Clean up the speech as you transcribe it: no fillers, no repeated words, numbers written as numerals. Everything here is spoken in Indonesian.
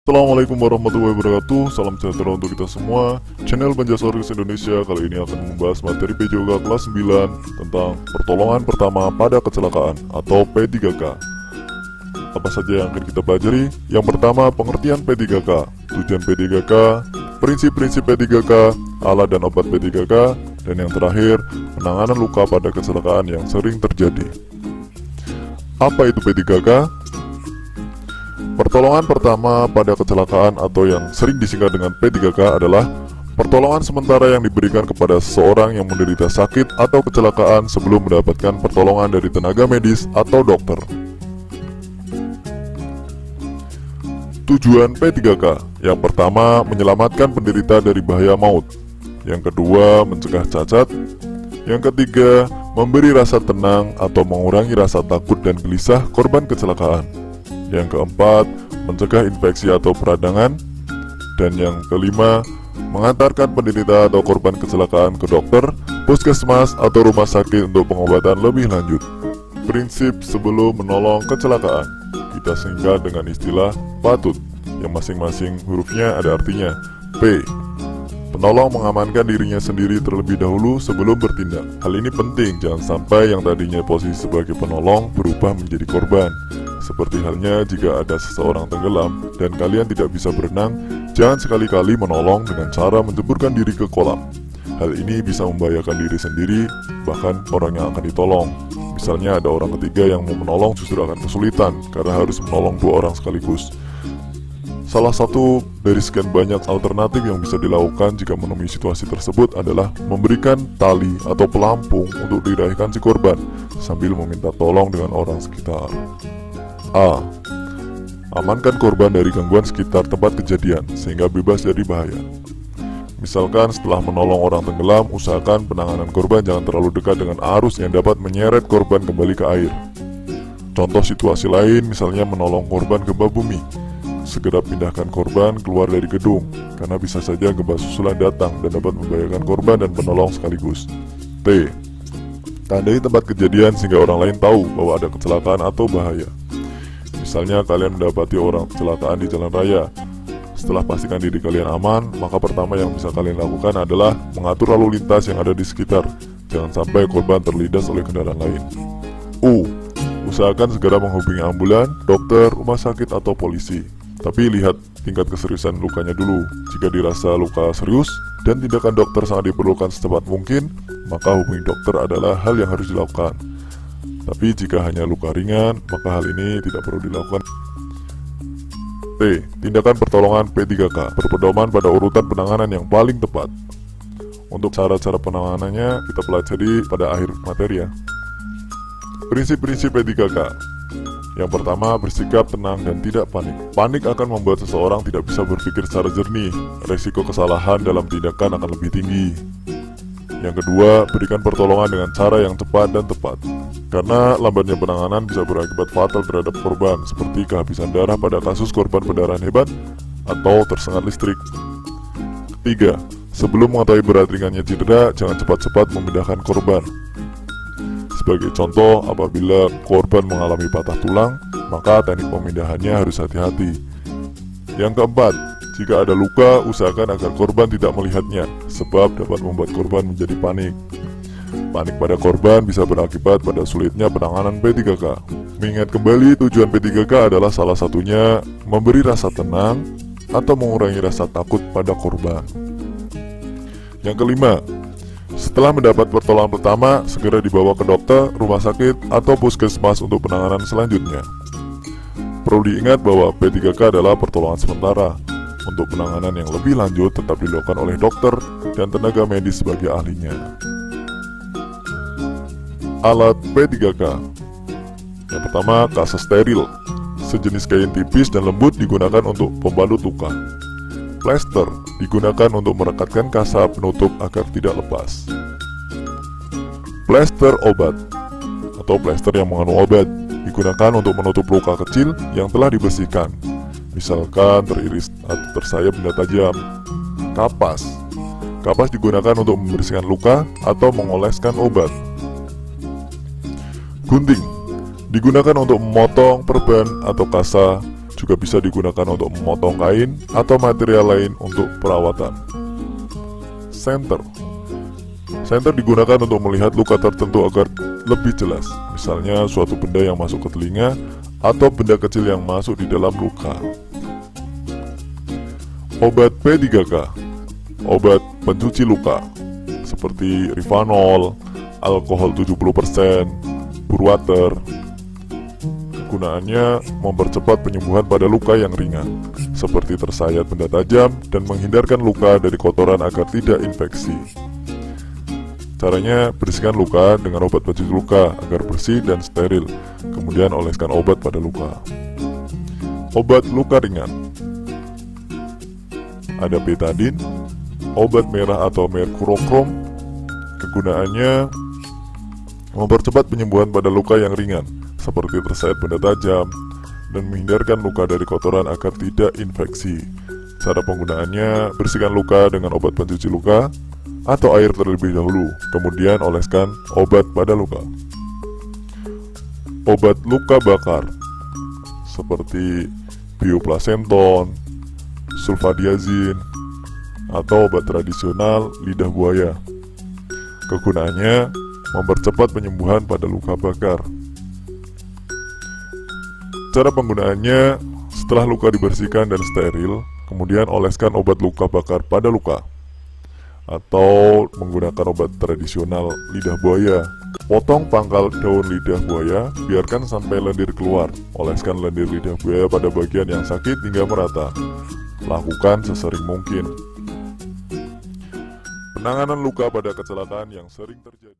Assalamualaikum warahmatullahi wabarakatuh. Salam sejahtera untuk kita semua. Channel Banjasaurus Indonesia kali ini akan membahas materi PJOGA kelas 9 tentang pertolongan pertama pada kecelakaan atau P3K. Apa saja yang akan kita pelajari? Yang pertama, pengertian P3K, tujuan P3K, prinsip-prinsip P3K, alat dan obat P3K, dan yang terakhir, penanganan luka pada kecelakaan yang sering terjadi. Apa itu P3K? Pertolongan pertama pada kecelakaan atau yang sering disingkat dengan P3K adalah pertolongan sementara yang diberikan kepada seseorang yang menderita sakit atau kecelakaan sebelum mendapatkan pertolongan dari tenaga medis atau dokter. Tujuan P3K: yang pertama, menyelamatkan penderita dari bahaya maut. Yang kedua, mencegah cacat. Yang ketiga, memberi rasa tenang atau mengurangi rasa takut dan gelisah korban kecelakaan. Yang keempat, mencegah infeksi atau peradangan. Dan yang kelima, mengantarkan penderita atau korban kecelakaan ke dokter, puskesmas, atau rumah sakit untuk pengobatan lebih lanjut. Prinsip sebelum menolong kecelakaan kita singkat dengan istilah patut, yang masing-masing hurufnya ada artinya. P. Penolong mengamankan dirinya sendiri terlebih dahulu sebelum bertindak. Hal ini penting, jangan sampai yang tadinya posisi sebagai penolong berubah menjadi korban. Seperti halnya jika ada seseorang tenggelam dan kalian tidak bisa berenang, jangan sekali-kali menolong dengan cara menjeburkan diri ke kolam. Hal ini bisa membahayakan diri sendiri, bahkan orang yang akan ditolong. Misalnya ada orang ketiga yang mau menolong justru akan kesulitan karena harus menolong dua orang sekaligus. Salah satu dari sekian banyak alternatif yang bisa dilakukan jika menemui situasi tersebut adalah memberikan tali atau pelampung untuk diraihkan si korban sambil meminta tolong dengan orang sekitar. A. Amankan korban dari gangguan sekitar tempat kejadian sehingga bebas dari bahaya. Misalkan setelah menolong orang tenggelam, usahakan penanganan korban jangan terlalu dekat dengan arus yang dapat menyeret korban kembali ke air. Contoh situasi lain misalnya menolong korban gempa bumi. Segera pindahkan korban keluar dari gedung, karena bisa saja gempa susulan datang dan dapat membahayakan korban dan penolong sekaligus. T. Tandai tempat kejadian sehingga orang lain tahu bahwa ada kecelakaan atau bahaya. Misalnya kalian mendapati orang kecelakaan di jalan raya. Setelah pastikan diri kalian aman, maka pertama yang bisa kalian lakukan adalah mengatur lalu lintas yang ada di sekitar. Jangan sampai korban terlindas oleh kendaraan lain. U. Usahakan segera menghubungi ambulan, dokter, rumah sakit, atau polisi. Tapi lihat tingkat keseriusan lukanya dulu. Jika dirasa luka serius dan tindakan dokter sangat diperlukan secepat mungkin, maka hubungi dokter adalah hal yang harus dilakukan. Tapi jika hanya luka ringan, maka hal ini tidak perlu dilakukan. T. Tindakan pertolongan P3K berpedoman pada urutan penanganan yang paling tepat. Untuk cara-cara penanganannya kita pelajari pada akhir materi ya. Prinsip-prinsip P3K. Yang pertama, bersikap tenang dan tidak panik. Panik akan membuat seseorang tidak bisa berpikir secara jernih. Resiko kesalahan dalam tindakan akan lebih tinggi. Yang kedua, berikan pertolongan dengan cara yang cepat dan tepat. Karena lambatnya penanganan bisa berakibat fatal terhadap korban, seperti kehabisan darah pada kasus korban pendarahan hebat atau tersengat listrik. Ketiga, sebelum mengetahui berat ringannya cedera, jangan cepat-cepat memindahkan korban. Sebagai contoh, apabila korban mengalami patah tulang, maka teknik pemindahannya harus hati-hati. Yang keempat, jika ada luka, usahakan agar korban tidak melihatnya, sebab dapat membuat korban menjadi panik. Panik pada korban bisa berakibat pada sulitnya penanganan P3K. Mengingat kembali, tujuan P3K adalah salah satunya memberi rasa tenang atau mengurangi rasa takut pada korban. Yang kelima, setelah mendapat pertolongan pertama, segera dibawa ke dokter, rumah sakit, atau puskesmas untuk penanganan selanjutnya. Perlu diingat bahwa P3K adalah pertolongan sementara. Untuk penanganan yang lebih lanjut tetap dilakukan oleh dokter dan tenaga medis sebagai ahlinya. Alat P3K. Yang pertama, kasa steril. Sejenis kain tipis dan lembut digunakan untuk pembalut luka. Plester digunakan untuk merekatkan kasa penutup agar tidak lepas. Plester obat atau plester yang mengandung obat digunakan untuk menutup luka kecil yang telah dibersihkan, misalkan teriris atau tersayat benda tajam. Kapas. Kapas digunakan untuk membersihkan luka atau mengoleskan obat. Gunting digunakan untuk memotong perban atau kasa juga bisa digunakan untuk memotong kain atau material lain untuk perawatan. Senter. Senter digunakan untuk melihat luka tertentu agar lebih jelas, misalnya suatu benda yang masuk ke telinga atau benda kecil yang masuk di dalam luka. Obat P3K. Obat pencuci luka seperti Rivanol, alkohol 70%, Burwater. Kegunaannya mempercepat penyembuhan pada luka yang ringan, seperti tersayat benda tajam dan menghindarkan luka dari kotoran agar tidak infeksi. Caranya, bersihkan luka dengan obat pencuci luka agar bersih dan steril, kemudian oleskan obat pada luka. Obat luka ringan. Ada betadine, obat merah atau merkurokrom. Kegunaannya mempercepat penyembuhan pada luka yang ringan, seperti tersayat benda tajam, dan menghindarkan luka dari kotoran agar tidak infeksi. Cara penggunaannya, bersihkan luka dengan obat pencuci luka atau air terlebih dahulu, kemudian oleskan obat pada luka. Obat luka bakar seperti bioplasenton, sulfadiazin, atau obat tradisional lidah buaya. Kegunaannya mempercepat penyembuhan pada luka bakar. Cara penggunaannya, setelah luka dibersihkan dan steril, kemudian oleskan obat luka bakar pada luka, atau menggunakan obat tradisional lidah buaya. Potong pangkal daun lidah buaya, biarkan sampai lendir keluar. Oleskan lendir lidah buaya pada bagian yang sakit hingga merata. Lakukan sesering mungkin. Penanganan luka pada kecelakaan yang sering terjadi.